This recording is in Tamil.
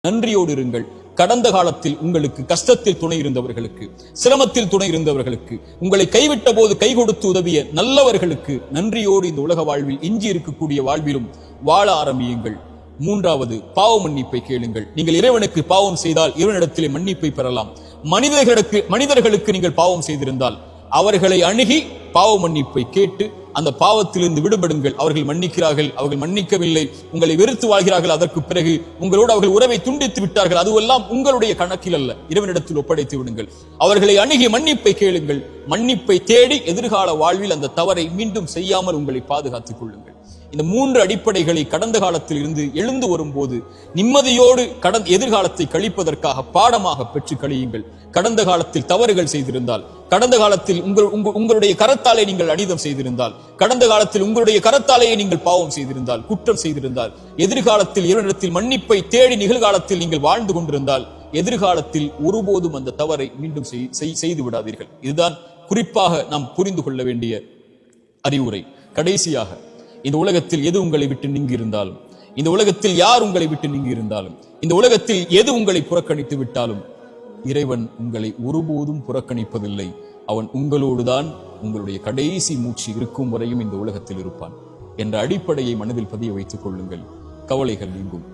நன்றியோடு இருங்கள். கடந்த காலத்தில் உங்களுக்கு கஷ்டத்தில் துணை இருந்தவர்களுக்கு, சிரமத்தில் துணை இருந்தவர்களுக்கு, உங்களை கைவிட்ட போது கை கொடுத்து உதவிய நல்லவர்களுக்கு நன்றியோடு இந்த உலக வாழ்வில் எஞ்சி இருக்கக்கூடிய வாழ்விலும் வாழ ஆரம்பியுங்கள். மூன்றாவது, பாவ மன்னிப்பை கேளுங்கள். நீங்கள் இறைவனுக்கு பாவம் செய்தால் இறைவனிடத்திலே மன்னிப்பை பெறலாம். மனிதர்களுக்கு நீங்கள் பாவம் செய்திருந்தால் அவர்களை அணுகி பாவ மன்னிப்பை கேட்டு அந்த பாவத்திலிருந்து விடுபடுங்கள். அவர்கள் மன்னிக்கிறார்கள், அவர்கள் மன்னிக்கவில்லை, உங்களை வெறுத்து வாழ்கிறார்கள், அதற்கு பிறகு உங்களோடு அவர்கள் உறவை துண்டித்து விட்டார்கள், அதுவெல்லாம் உங்களுடைய கணக்கில் அல்ல, இறைவனிடத்தில் ஒப்படைத்து விடுங்கள். அவர்களை அணுகி மன்னிப்பை கேளுங்கள். மன்னிப்பை தேடி எதிர்கால வாழ்வில் அந்த தவறை மீண்டும் செய்யாமல் உங்களை பாதுகாத்துக் கொள்ளுங்கள். இந்த மூன்று அடிப்படைகளை கடந்த காலத்தில் இருந்து எழுந்து வரும்போது நிம்மதியோடு எதிர்காலத்தை கழிப்பதற்காக பாடமாக பெற்று கழியுங்கள். கடந்த காலத்தில் தவறுகள் செய்திருந்தால், கடந்த காலத்தில் உங்களுடைய கரத்தாலே நீங்கள் அநீதம் செய்திருந்தால், கடந்த காலத்தில் உங்களுடைய கரத்தாலேயே நீங்கள் பாவம் செய்திருந்தால், குற்றம் செய்திருந்தால், எதிர்காலத்தில் இறைவனிடத்தில் மன்னிப்பை தேடி நிகழ்காலத்தில் நீங்கள் வாழ்ந்து கொண்டிருந்தால் எதிர்காலத்தில் ஒருபோதும் அந்த தவறை மீண்டும் செய்து விடாதீர்கள். இதுதான் குறிப்பாக நாம் புரிந்து கொள்ள வேண்டிய அறிவுரை. கடைசியாக, இந்த உலகத்தில் எது உங்களை விட்டு நீங்கி இருந்தாலும், இந்த உலகத்தில் யார் உங்களை விட்டு நீங்கி இருந்தாலும், இந்த உலகத்தில் எது உங்களை புறக்கணித்து விட்டாலும் இறைவன் உங்களை ஒருபோதும் புறக்கணிப்பதில்லை. அவன் உங்களோடுதான் உங்களுடைய கடைசி மூச்சு இருக்கும் வரையும் இந்த உலகத்தில் இருப்பான் என்ற அடிப்படையை மனதில் பதிய வைத்துக் கொள்ளுங்கள். கவலைகள் நீங்கும்.